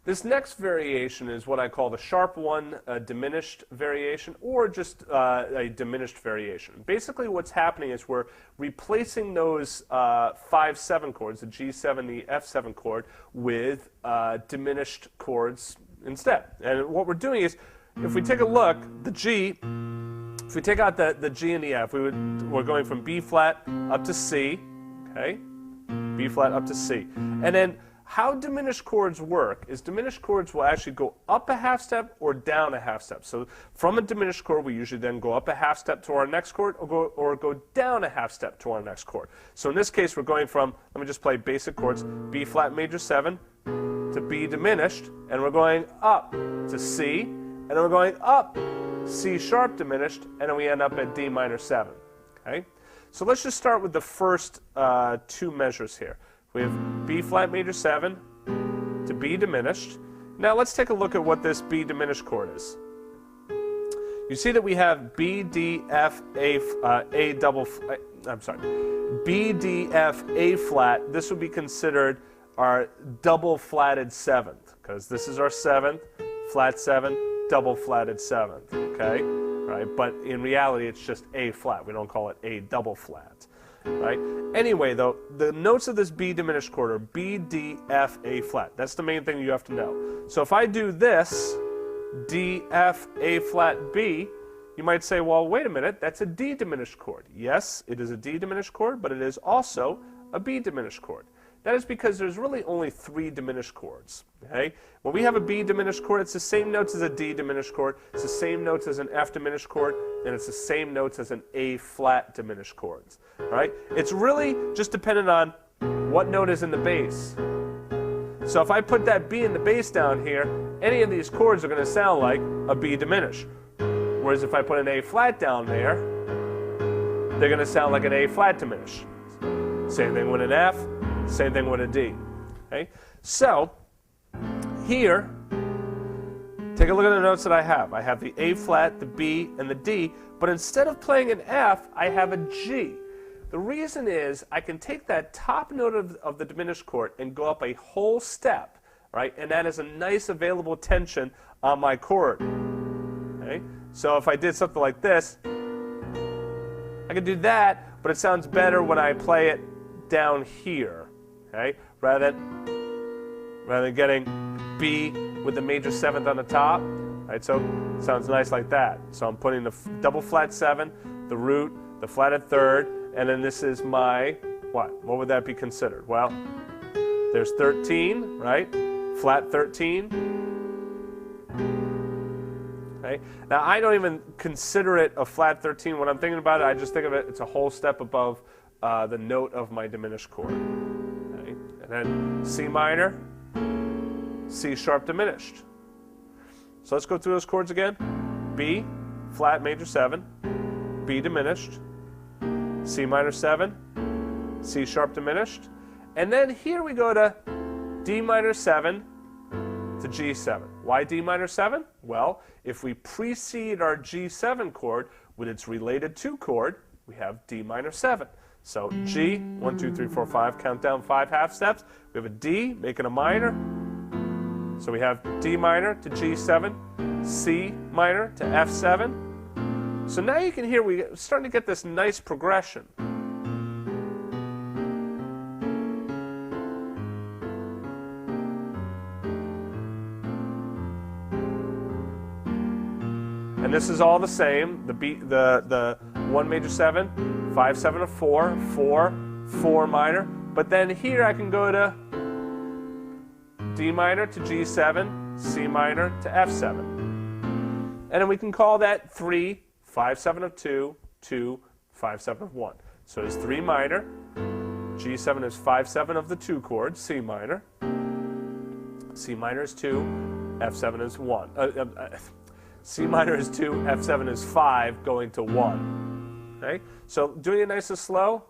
This next variation is what I call the sharp 1 diminished variation, or just a diminished variation. Basically what's happening is we're replacing those 5-7 chords, the G7, the F7 chord, with diminished chords instead. And what we're doing is, if we take a look, the G, if we take out the G and the F, we're going from B flat up to C, okay? B flat up to C. And then how diminished chords work is diminished chords will actually go up a half step or down a half step. So from a diminished chord, we usually then go up a half step to our next chord or go down a half step to our next chord. So in this case, we're going from, let me just play basic chords, B flat major 7 to B diminished, and we're going up to C, and then we're going up C sharp diminished, and then we end up at D minor 7. Okay? So let's just start with the first two measures here. We have B flat major 7 to B diminished. Now let's take a look at what this B diminished chord is. You see that we have B, D, F, A double, I'm sorry, B, D, F, A flat. This would be considered our double flatted 7th, because this is our 7th, flat 7, double flatted 7th, okay? Right? But in reality, it's just A flat. We don't call it A double flat. Right? Anyway, though, the notes of this B diminished chord are B, D, F, A flat. That's the main thing you have to know. So if I do this, D, F, A flat, B, you might say, well, wait a minute, that's a D diminished chord. Yes, it is a D diminished chord, but it is also a B diminished chord. That is because there's really only 3 diminished chords. Okay? When we have a B diminished chord, it's the same notes as a D diminished chord, it's the same notes as an F diminished chord, and it's the same notes as an A flat diminished chords. Right? It's really just dependent on what note is in the bass. So if I put that B in the bass down here, any of these chords are going to sound like a B diminished. Whereas if I put an A flat down there, they're going to sound like an A flat diminished. Same thing with an F. Same thing with a D. Okay? So, here, take a look at the notes that I have. I have the A flat, the B, and the D, but instead of playing an F, I have a G. The reason is I can take that top note of the diminished chord and go up a whole step, right? And that is a nice available tension on my chord. Okay? So if I did something like this, I could do that, but it sounds better when I play it down here. Okay? Rather than getting B with the major 7th on the top, right? So it sounds nice like that. So I'm putting the double flat 7, the root, the flatted 3rd, and then this is my, what? What would that be considered? Well, there's 13, right? Flat 13. Okay? Now I don't even consider it a flat 13. When I'm thinking about it, I just think of it, it's a whole step above the note of my diminished chord. Okay? And then C minor, C sharp diminished. So let's go through those chords again. B, flat major 7, B diminished, C minor 7, C sharp diminished, and then here we go to D minor 7 to G7. Why D minor 7? Well, if we precede our G7 chord with its related 2 chord, we have D minor 7. So G, 1, 2, 3, 4, 5, count down 5 half steps. We have a D, making a minor. So we have D minor to G7, C minor to F7. So now you can hear we're starting to get this nice progression. And this is all the same. The 1 major 7, 5, 7 of 4, 4, 4 minor. But then here I can go to D minor to G7, C minor to F7. And then we can call that 3, 5, 7 of 2, 2, 5, 7 of 1. So it's 3 minor. G7 is 5, 7 of the 2 chord, C minor. C minor is 2, F7 is 1. C minor is 2, F7 is 5, going to 1. Okay? So doing it nice and slow.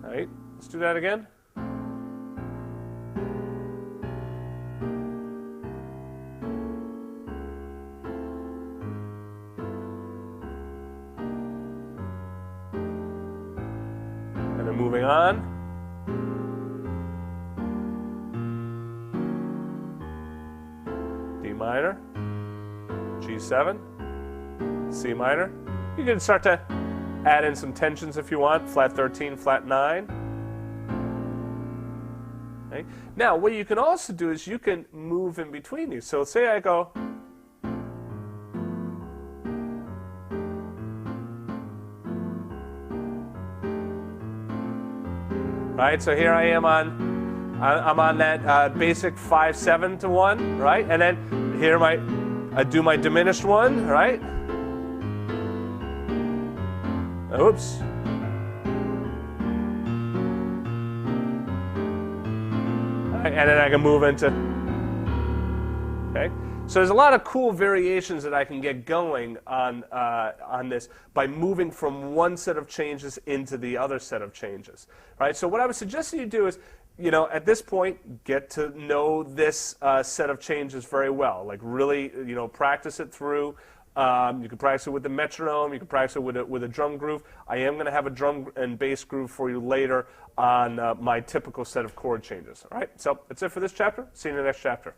All right, let's do that again. Moving on. D minor, G7, C minor. You can start to add in some tensions if you want, flat 13, flat 9. Okay. Now, what you can also do is you can move in between these. So say I go, right, so here I am I'm on that basic 5/7 to 1, right? And then here I do my diminished one, right? Oops. And then I can move into, okay? So there's a lot of cool variations that I can get going on this by moving from one set of changes into the other set of changes, right? So what I would suggest that you do is, you know, at this point, get to know this set of changes very well. Like really, you know, practice it through. You can practice it with the metronome. You can practice it with a drum groove. I am going to have a drum and bass groove for you later on my typical set of chord changes. All right, so that's it for this chapter. See you in the next chapter.